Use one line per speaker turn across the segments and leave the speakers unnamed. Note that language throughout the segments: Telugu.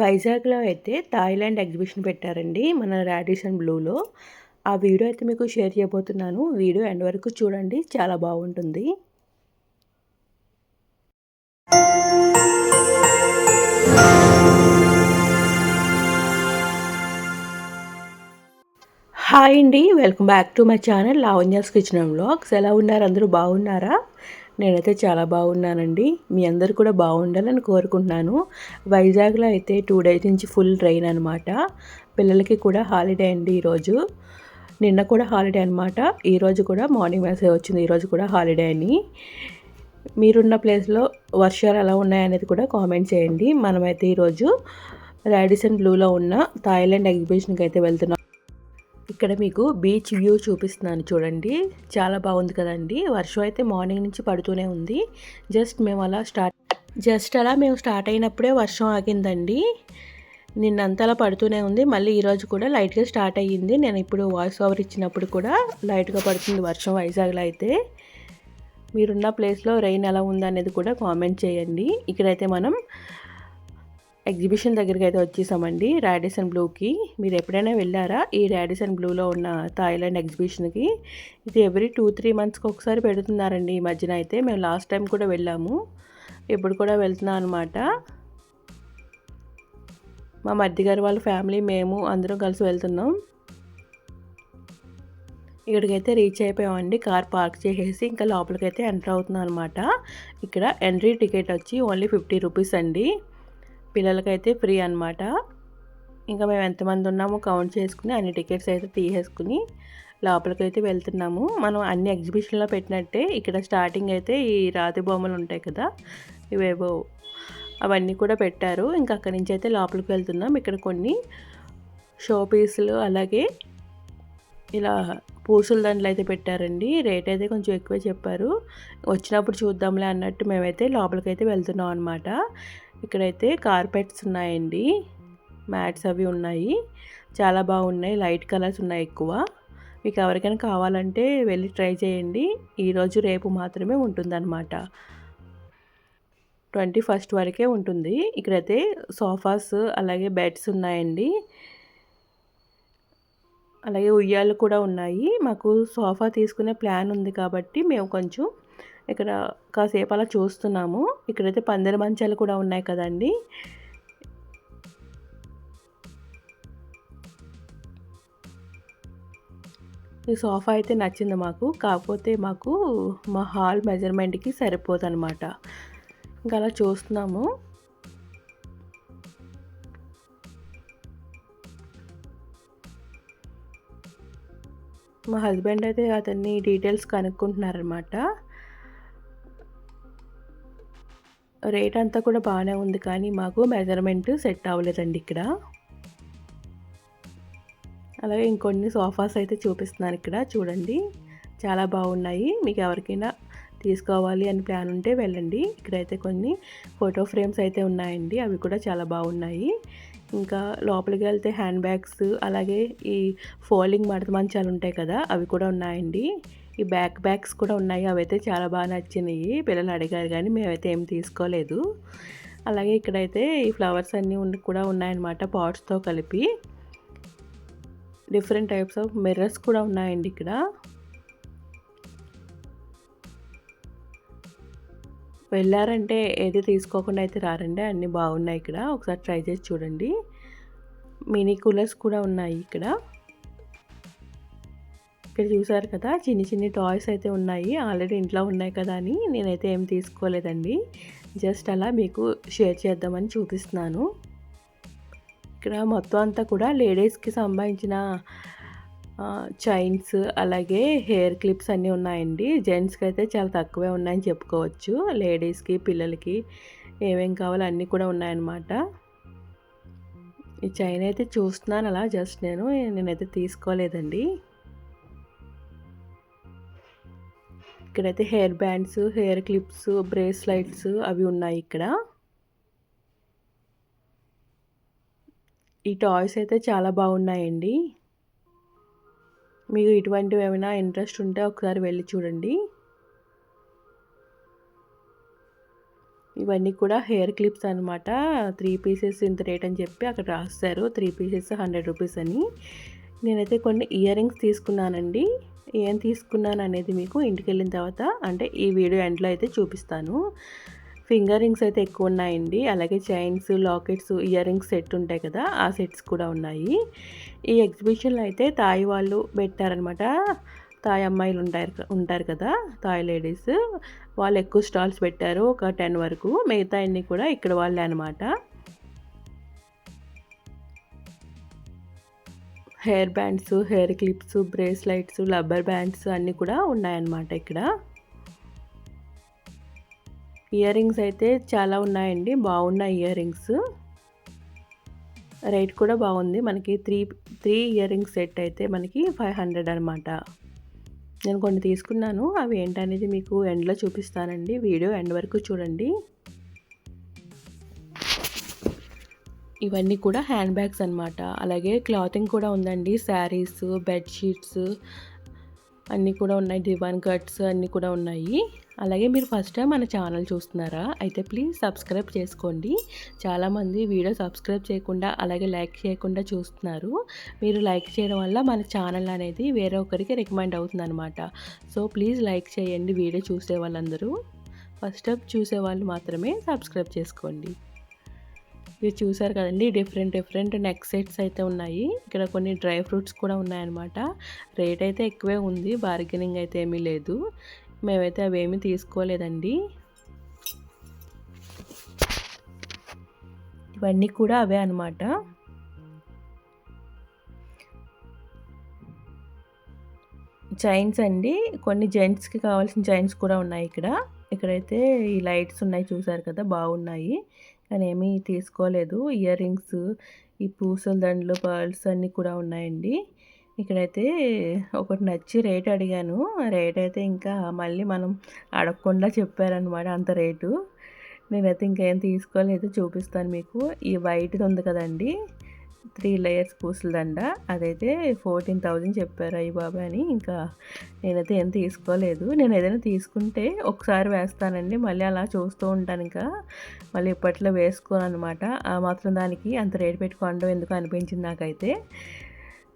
వైజాగ్‌లో అయితే థాయిలాండ్ ఎగ్జిబిషన్ పెట్టారండి. మన రాడిసన్ బ్లూలో. ఆ వీడియో అయితే మీకు షేర్ చేయబోతున్నాను. వీడియో ఎండ్ వరకు చూడండి. చాలా బాగుంటుంది. హాయ్ అండి. Welcome back to my channel Lavanya's kitchen and vlogs. ఎలా ఉన్నారు? అందరూ బాగున్నారా? నేనైతే చాలా బాగున్నానండి. మీ అందరూ కూడా బాగుండాలని కోరుకుంటున్నాను. వైజాగ్‌లో అయితే 2 డేస్ నుంచి ఫుల్ రైన్ అనమాట. పిల్లలకి కూడా హాలిడే అండి ఈరోజు. నిన్న కూడా హాలిడే అనమాట. ఈరోజు కూడా మార్నింగ్ మెసేజ్ వచ్చింది ఈరోజు కూడా హాలిడే అని. మీరున్న ప్లేస్‌లో వర్షాలు ఎలా ఉన్నాయనేది కూడా కామెంట్ చేయండి. మనమైతే ఈరోజు రాడిసన్ బ్లూలో ఉన్న థాయిలాండ్ ఎగ్జిబిషన్‌కి అయితే వెళ్తున్నాం. ఇక్కడ మీకు బీచ్ వ్యూ చూపిస్తున్నాను చూడండి. చాలా బాగుంది కదండి. వర్షం అయితే మార్నింగ్ నుంచి పడుతూనే ఉంది. జస్ట్ అలా మేము స్టార్ట్ అయినప్పుడే వర్షం ఆగిందండి. నిన్నంతలా పడుతూనే ఉంది. మళ్ళీ ఈరోజు కూడా లైట్గా స్టార్ట్ అయ్యింది. నేను ఇప్పుడు వాయిస్ ఓవర్ ఇచ్చినప్పుడు కూడా లైట్గా పడుతుంది వర్షం వైజాగ్లో అయితే. మీరున్న ప్లేస్లో రెయిన్ ఎలా ఉందనేది కూడా కామెంట్ చేయండి. ఇక్కడైతే మనం ఎగ్జిబిషన్ దగ్గరికి అయితే వచ్చేసామండి, రాడిసన్ బ్లూకి. మీరు ఎప్పుడైనా వెళ్ళారా ఈ రాడిసన్ బ్లూలో ఉన్న థాయిలాండ్ ఎగ్జిబిషన్కి? ఇది ఎవ్రీ 2-3 మంత్స్కి ఒకసారి పెడుతున్నారండి ఈ మధ్యన అయితే. మేము లాస్ట్ టైం కూడా వెళ్ళాము, ఇప్పుడు కూడా వెళ్తున్నాం అనమాట. మా మరిది గారు వాళ్ళ ఫ్యామిలీ, మేము అందరం కలిసి వెళ్తున్నాం. ఇక్కడికైతే రీచ్ అయిపోయామండి. కార్ పార్క్ చేసేసి ఇంకా లోపలికైతే ఎంటర్ అవుతున్నాం అనమాట. ఇక్కడ ఎంట్రీ టికెట్ వచ్చి ఓన్లీ 50 రూపీస్ అండి. పిల్లలకైతే ఫ్రీ అనమాట. ఇంకా మేము ఎంతమంది ఉన్నామో కౌంట్ చేసుకుని అన్ని టికెట్స్ అయితే తీసేసుకుని లోపలికైతే వెళ్తున్నాము. మనం అన్ని ఎగ్జిబిషన్లో పెట్టినట్టే ఇక్కడ స్టార్టింగ్ అయితే ఈ రాతి బొమ్మలు ఉంటాయి కదా, ఇవేవో అవన్నీ కూడా పెట్టారు. ఇంకా అక్కడి నుంచి అయితే లోపలికి వెళ్తున్నాం. ఇక్కడ కొన్ని షో పీసులు అలాగే ఇలా పూసుల దండలు అయితే పెట్టారండి. రేట్ అయితే కొంచెం ఎక్కువే చెప్పారు. వచ్చినప్పుడు చూద్దాంలే అన్నట్టు మేమైతే లోపలికైతే వెళ్తున్నాం అనమాట. ఇక్కడైతే కార్పెట్స్ ఉన్నాయండి, మ్యాట్స్ అవి ఉన్నాయి. చాలా బాగున్నాయి. లైట్ కలర్స్ ఉన్నాయి ఎక్కువ. మీకు ఎవరికైనా కావాలంటే వెళ్ళి ట్రై చేయండి. ఈరోజు రేపు మాత్రమే ఉంటుందన్నమాట. 21st వరకే ఉంటుంది. ఇక్కడైతే సోఫాస్ అలాగే బెడ్స్ ఉన్నాయండి. అలాగే ఉయ్యాలు కూడా ఉన్నాయి. మాకు సోఫా తీసుకునే ప్లాన్ ఉంది కాబట్టి మేము కొంచెం ఇక్కడ కాసేపు అలా చూస్తున్నాము. ఇక్కడైతే పందిరి మంచాలు కూడా ఉన్నాయి కదండి. ఈ సోఫా అయితే నచ్చింది మాకు. కాకపోతే మాకు మా హాల్ మెజర్మెంట్కి సరిపోదన్నమాట. ఇంకా అలా చూస్తున్నాము. మా హస్బెండ్ అయితే అతన్ని డీటెయిల్స్ కనుక్కుంటున్నారనమాట. రేట్ అంతా కూడా బాగానే ఉంది కానీ మాకు మెజర్మెంట్ సెట్ అవ్వలేదండి ఇక్కడ. అలాగే ఇంకొన్ని సోఫాస్ అయితే చూపిస్తున్నాను ఇక్కడ చూడండి. చాలా బాగున్నాయి. మీకు ఎవరికైనా తీసుకోవాలి అని ప్లాన్ ఉంటే వెళ్ళండి. ఇక్కడైతే కొన్ని ఫోటో ఫ్రేమ్స్ అయితే ఉన్నాయండి, అవి కూడా చాలా బాగున్నాయి. ఇంకా లోపలికి వెళ్తే హ్యాండ్ బ్యాగ్స్ అలాగే ఈ ఫోల్డింగ్ మడత మంచాలు ఉంటాయి కదా, అవి కూడా ఉన్నాయండి. ఈ బ్యాగ్స్ కూడా ఉన్నాయి. అవైతే చాలా బాగా నచ్చినాయి. పిల్లలు అడిగారు కానీ మేమైతే ఏం తీసుకోలేదు. అలాగే ఇక్కడైతే ఈ ఫ్లవర్స్ అన్నీ కూడా ఉన్నాయన్నమాట, పాట్స్తో కలిపి. డిఫరెంట్ టైప్స్ ఆఫ్ మిర్రర్స్ కూడా ఉన్నాయండి ఇక్కడ. వెళ్ళారంటే ఏది తీసుకోకుండా అయితే రారండి, అన్నీ బాగున్నాయి ఇక్కడ. ఒకసారి ట్రై చేసి చూడండి. మినీ కూలర్స్ కూడా ఉన్నాయి ఇక్కడ. ఇక్కడ చూసారు కదా, చిన్ని టాయ్స్ అయితే ఉన్నాయి. ఆల్రెడీ ఇంట్లో ఉన్నాయి కదా అని నేనైతే ఏం తీసుకోలేదండి. జస్ట్ అలా మీకు షేర్ చేద్దామని చూపిస్తున్నాను. ఇక్కడ మొత్తం అంతా కూడా లేడీస్కి సంబంధించిన చైన్స్ అలాగే హెయిర్ క్లిప్స్ అన్నీ ఉన్నాయండి. జెంట్స్కి అయితే చాలా తక్కువే ఉన్నాయని చెప్పుకోవచ్చు. లేడీస్కి పిల్లలకి ఏమేం కావాలో అన్నీ కూడా ఉన్నాయన్నమాట. ఈ చైన్ అయితే చూస్తున్నాను అలా జస్ట్ నేనైతే తీసుకోలేదండి. ఇక్కడైతే hair bands, hair clips, bracelets అవి ఉన్నాయి ఇక్కడ. ఈ టాయ్స్ అయితే చాలా బాగున్నాయండి. మీకు ఇటువంటివి ఏమైనా ఇంట్రెస్ట్ ఉంటే ఒకసారి వెళ్ళి చూడండి. ఇవన్నీ కూడా హెయిర్ క్లిప్స్ అనమాట. 3 పీసెస్ ఇంత రేట్ అని చెప్పి అక్కడ రాస్తారు. 3 పీసెస్ 100 రూపీస్ అని. నేనైతే కొన్ని ఇయర్ రింగ్స్ తీసుకున్నానండి. ఏం తీసుకున్నాను అనేది మీకు ఇంటికెళ్ళిన తర్వాత అంటే ఈ వీడియో ఎండ్లో అయితే చూపిస్తాను. ఫింగర్ రింగ్స్ అయితే ఎక్కువ ఉన్నాయండి. అలాగే chains, lockets, ear rings set ఉంటాయి కదా, ఆ సెట్స్ కూడా ఉన్నాయి. ఈ ఎగ్జిబిషన్లో అయితే తాయి వాళ్ళు పెట్టారనమాట. తాయి అమ్మాయిలు ఉంటారు కదా, తాయి లేడీస్ వాళ్ళు ఎక్కువ స్టాల్స్ పెట్టారు. ఒక 10 వరకు. మిగతా అన్నీ కూడా ఇక్కడ వాళ్ళే అనమాట. Hair bands, hair clips, bracelets, rubber bands అన్నీ కూడా ఉన్నాయన్నమాట ఇక్కడ. ఇయర్ రింగ్స్ అయితే చాలా ఉన్నాయండి. బాగున్నాయి ఇయర్ రింగ్స్. రేట్ కూడా బాగుంది. మనకి త్రీ ఇయర్ రింగ్స్ సెట్ అయితే మనకి 500 అనమాట. నేను కొన్ని తీసుకున్నాను. అవి ఏంటనేది మీకు ఎండ్లో చూపిస్తానండి. వీడియో ఎండ్ వరకు చూడండి. ఇవన్నీ కూడా హ్యాండ్ బ్యాగ్స్ అనమాట. అలాగే క్లాతింగ్ కూడా ఉందండి. శారీస్, బెడ్షీట్స్ అన్నీ కూడా ఉన్నాయి. దివాన్ కట్స్ అన్నీ కూడా ఉన్నాయి. అలాగే మీరు ఫస్ట్ టైం మన ఛానల్ చూస్తున్నారా అయితే ప్లీజ్ సబ్స్క్రైబ్ చేసుకోండి. చాలామంది వీడియో సబ్స్క్రైబ్ చేయకుండా అలాగే లైక్ చేయకుండా చూస్తున్నారు. మీరు లైక్ చేయడం వల్ల మన ఛానల్ అనేది వేరే ఒకరికి రికమెండ్ అవుతుంది అనమాట. సో ప్లీజ్ లైక్ చేయండి. వీడియో చూసే వాళ్ళందరూ ఫస్ట్ టైం చూసే వాళ్ళు మాత్రమే సబ్స్క్రైబ్ చేసుకోండి. ఇది చూసారు కదండి, డిఫరెంట్ నెక్ సెట్స్ అయితే ఉన్నాయి. ఇక్కడ కొన్ని డ్రై ఫ్రూట్స్ కూడా ఉన్నాయన్నమాట. రేట్ అయితే ఎక్కువే ఉంది, బార్గెనింగ్ అయితే ఏమీ లేదు. మేమైతే అవేమీ తీసుకోలేదండి. ఇవన్నీ కూడా అవే అన్నమాట. చైన్స్ అండి, కొన్ని జెంట్స్కి కావాల్సిన చైన్స్ కూడా ఉన్నాయి ఇక్కడ. ఇక్కడైతే ఈ లైట్స్ ఉన్నాయి చూసారు కదా, బాగున్నాయి. కానీ ఏమీ తీసుకోలేదు. ఇయర్ రింగ్స్, ఈ పూసల దండలు, పర్ల్స్ అన్నీ కూడా ఉన్నాయండి. ఇక్కడైతే ఒకటి నచ్చి రేట్ అడిగాను. రేట్ అయితే ఇంకా మళ్ళీ మనం అడగకుండా చెప్పారనమాట అంత రేటు. నేనైతే ఇంకేం తీసుకోలేదు. చూపిస్తాను మీకు. ఈ వైట్ది ఉంది కదండి, 3 లేయర్స్ పూసల దండ, అదైతే 14,000 చెప్పారు. అయ్యి బాబా అని ఇంకా నేనైతే ఏం తీసుకోలేదు. నేను ఏదైనా తీసుకుంటే ఒకసారి వేస్తానండి, మళ్ళీ అలా చూస్తూ ఉంటాను. ఇంకా మళ్ళీ ఇప్పట్లో వేసుకోను అనమాట. ఆ మాత్రం దానికి అంత రేటు పెట్టి కొనడం ఎందుకు అనిపించింది నాకైతే.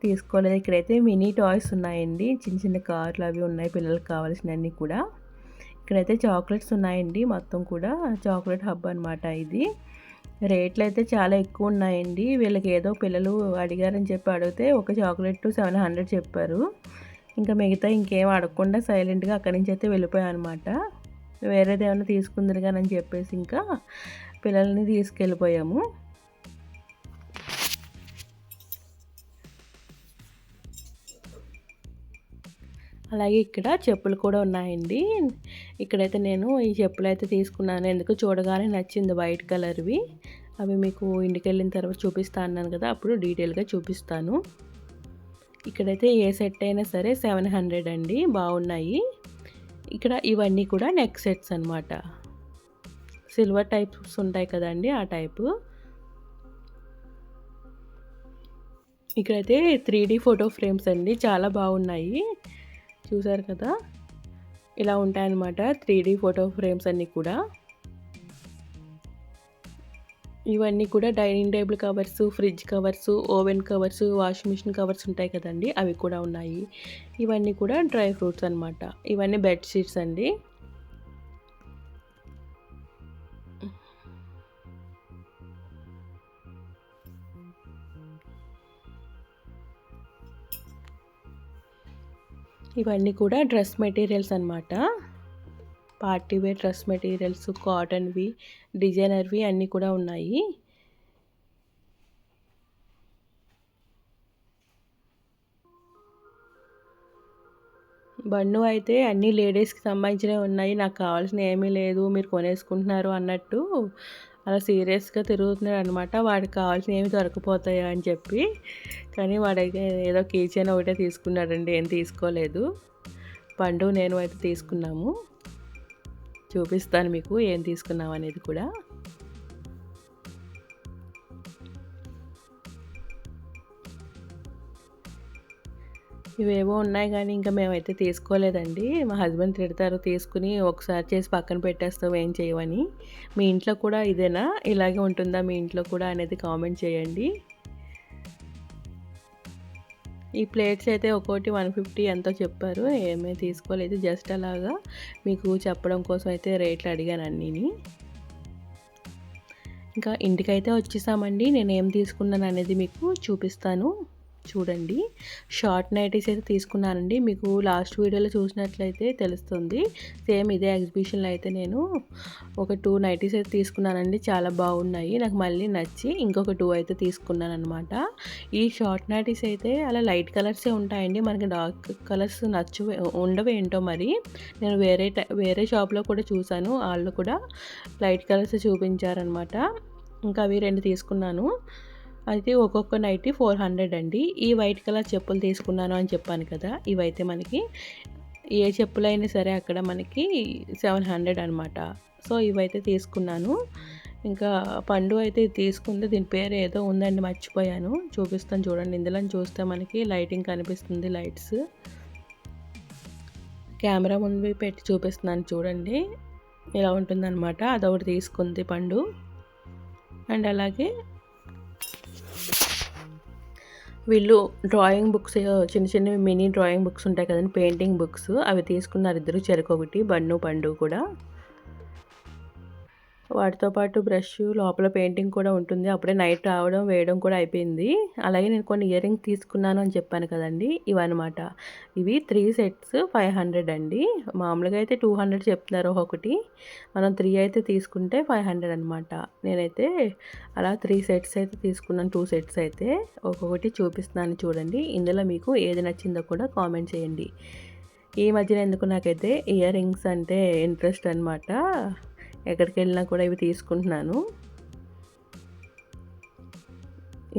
తీసుకోలేదు. ఇక్కడైతే మినీ టాయ్స్ ఉన్నాయండి. చిన్న చిన్న కార్లు అవి ఉన్నాయి, పిల్లలకు కావాల్సినవన్నీ కూడా. ఇక్కడైతే చాక్లెట్స్ ఉన్నాయండి. మొత్తం కూడా చాక్లెట్ హబ్ అనమాట ఇది. రేట్లు అయితే చాలా ఎక్కువ ఉన్నాయండి. వీళ్ళకి ఏదో పిల్లలు అడిగారని చెప్పి అడిగితే ఒక చాక్లెట్ 700 చెప్పారు. ఇంకా మిగతా ఇంకేం అడగకుండా సైలెంట్గా అక్కడి నుంచి అయితే వెళ్ళిపోయాను అనమాట. వేరేది ఏమైనా తీసుకుందరు కానీ అని చెప్పేసి ఇంకా పిల్లల్ని తీసుకెళ్ళిపోయాము. అలాగే ఇక్కడ చెప్పులు కూడా ఉన్నాయండి. ఇక్కడైతే నేను ఈ చెప్పులు అయితే తీసుకున్నాను. ఎందుకు చూడగానే నచ్చింది, వైట్ కలర్వి. అవి మీకు ఇంటికెళ్ళిన తర్వాత చూపిస్తా అన్నాను కదా, అప్పుడు డీటెయిల్గా చూపిస్తాను. ఇక్కడైతే ఏ సెట్ అయినా సరే 700 అండి. బాగున్నాయి. ఇక్కడ ఇవన్నీ కూడా నెక్ సెట్స్ అనమాట. సిల్వర్ టైప్స్ ఉంటాయి కదండి, ఆ టైపు. ఇక్కడైతే 3D ఫోటో ఫ్రేమ్స్ అండి, చాలా బాగున్నాయి. చూసారు కదా, ఇలా ఉంటాయన్నమాట 3D ఫోటో ఫ్రేమ్స్ అన్నీ కూడా. ఇవన్నీ కూడా dining table covers, fridge covers, oven covers, washing machine covers ఉంటాయి కదండి, అవి కూడా ఉన్నాయి. ఇవన్నీ కూడా డ్రై ఫ్రూట్స్ అనమాట. ఇవన్నీ బెడ్షీట్స్ అండి. ఇవన్నీ కూడా డ్రెస్ మెటీరియల్స్ అనమాట. పార్టీ వేర్ డ్రెస్ మెటీరియల్స్, కాటన్వి, డిజైనర్వి అన్నీ కూడా ఉన్నాయి. బన్ను అయితే అన్నీ లేడీస్కి సంబంధించినవి ఉన్నాయి, నాకు కావాల్సిన ఏమీ లేదు, మీరు కొనేసుకుంటున్నారు అన్నట్టు అలా సీరియస్గా తిరుగుతున్నాడు అనమాట. వాడికి కావాల్సిన ఏమి దొరకపోతాయా అని చెప్పి. కానీ వాడైతే ఏదో కీచైన్ ఒకటే తీసుకున్నాడండి, ఏం తీసుకోలేదు. పండు నేను అయితే తీసుకున్నాము. చూపిస్తాను మీకు ఏం తీసుకున్నాం అనేది కూడా. ఇవేవో ఉన్నాయి కానీ ఇంకా మేమైతే తీసుకోలేదండి. మా హస్బెండ్ తిడతారు తీసుకుని ఒకసారి చేసి పక్కన పెట్టేస్తావు ఏం చేయవని. మీ ఇంట్లో కూడా ఇదేనా? ఇలాగే ఉంటుందా మీ ఇంట్లో కూడా అనేది కామెంట్ చేయండి. ఈ ప్లేట్స్ అయితే ఒక్కోటి 150 ఎంతో చెప్పారు. ఏమీ తీసుకోలేదు. జస్ట్ అలాగా మీకు చెప్పడం కోసం అయితే రేట్లు అడిగాను అన్నీని. ఇంకా ఇంటికైతే వచ్చేసామండి. నేనేం తీసుకున్నాను అనేది మీకు చూపిస్తాను. చూడండి. షార్ట్ నైటీస్ అయితే తీసుకున్నానండి. మీకు లాస్ట్ వీడియోలో చూసినట్లయితే తెలుస్తుంది. సేమ్ ఇదే ఎగ్జిబిషన్లో అయితే నేను ఒక 2 నైటీస్ అయితే తీసుకున్నానండి. చాలా బాగున్నాయి. నాకు మళ్ళీ నచ్చి ఇంకొక 2 అయితే తీసుకున్నానమాట. ఈ షార్ట్ నైటీస్ అయితే అలా లైట్ కలర్సే ఉంటాయండి. మనకి డార్క్ కలర్స్ ఉండవు ఏంటో మరి. నేను వేరే షాప్లో కూడా చూసాను. వాళ్ళు కూడా లైట్ కలర్స్ చూపించారనమాట. ఇంకా అవి 2 తీసుకున్నాను. అయితే ఒక్కొక్క నైటీ 400 అండి. ఈ వైట్ కలర్ చెప్పులు తీసుకున్నాను అని చెప్పాను కదా! ఇవైతే మనకి ఏ చెప్పులైనా సరే అక్కడ మనకి 700 అనమాట. సో, ఇవైతే తీసుకున్నాను. ఇంకా పండు అయితే తీసుకుంది. దీని పేరు ఏదో ఉందండి మర్చిపోయాను. చూపిస్తాను చూడండి. ఇందులో చూస్తే మనకి లైటింగ్ కనిపిస్తుంది లైట్స్. కెమెరా ముందు పెట్టి చూపిస్తున్నాను చూడండి. ఇలా ఉంటుందన్నమాట. అదొకటి తీసుకుంది పండు. అండ్ అలాగే వీళ్ళు డ్రాయింగ్ బుక్స్ చిన్న చిన్నవి మినీ డ్రాయింగ్ బుక్స్ ఉంటాయి కదండి, పెయింటింగ్ బుక్స్ అవి తీసుకున్నారు ఇద్దరు చెరొకటి, బన్ను పండు కూడా. వాటితో పాటు బ్రష్, లోపల పెయింటింగ్ కూడా ఉంటుంది. అప్పుడే నైట్ రావడం వేయడం కూడా అయిపోయింది. అలాగే నేను కొన్ని ఇయర్ రింగ్స్ తీసుకున్నాను అని చెప్పాను కదండి, ఇవన్నమాట. ఇవి 3 సెట్స్ 500 అండి. మామూలుగా అయితే 200 చెప్తున్నారు ఒకటి. మనం 3 అయితే తీసుకుంటే 500 అనమాట. నేనైతే అలా 3 సెట్స్ అయితే తీసుకున్నాను. 2 సెట్స్ అయితే ఒక్కొక్కటి చూపిస్తున్నాను చూడండి. ఇందులో మీకు ఏది నచ్చిందో కూడా కామెంట్ చేయండి. ఈ మధ్యన ఎందుకు నాకైతే ఇయర్ రింగ్స్ అంటే ఇంట్రెస్ట్ అనమాట. ఎక్కడికి వెళ్ళినా కూడా ఇవి తీసుకుంటున్నాను.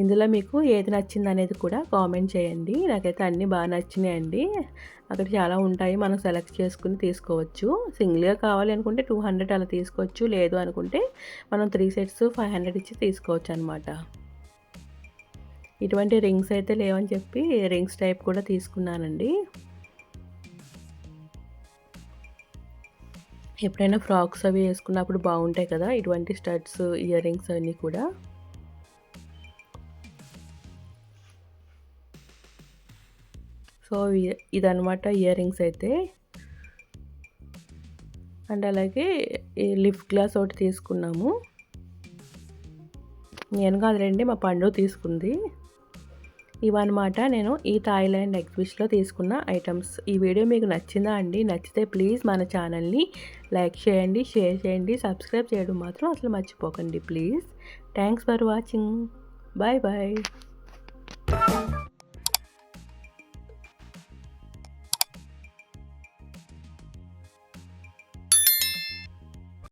ఇందులో మీకు ఏది నచ్చింది అనేది కూడా కామెంట్ చేయండి. నాకైతే అన్నీ బాగా నచ్చినాయండి. అక్కడ చాలా ఉంటాయి, మనం సెలెక్ట్ చేసుకుని తీసుకోవచ్చు. సింగిల్గా కావాలి అనుకుంటే 200 అలా తీసుకోవచ్చు. లేదు అనుకుంటే మనం 3 సెట్స్ 500 ఇచ్చి తీసుకోవచ్చు అనమాట. ఇటువంటి రింగ్స్ అయితే లేవని చెప్పి రింగ్స్ టైప్ కూడా తీసుకున్నానండి. ఎప్పుడైనా ఫ్రాక్స్ అవి వేసుకున్నప్పుడు బాగుంటాయి కదా ఇటువంటి స్టడ్స్, ఇయర్ రింగ్స్ అన్నీ కూడా. సో ఇదనమాట ఇయర్ రింగ్స్ అయితే. అండ్ అలాగే ఈ లిప్ గ్లాస్ ఒకటి తీసుకున్నాము. నేను కాదులేండి, మా పండు తీసుకుంది. ఇవన్నమాట నేను ఈ థాయిలాండ్ ఎగ్జిబిషన్లో తీసుకున్న ఐటమ్స్. ఈ వీడియో మీకు నచ్చిందా అండి? నచ్చితే ప్లీజ్ మన ఛానల్ని లైక్ చేయండి, షేర్ చేయండి, సబ్స్క్రైబ్ చేయడం మాత్రం అసలు మర్చిపోకండి please. Thanks for watching. Bye bye.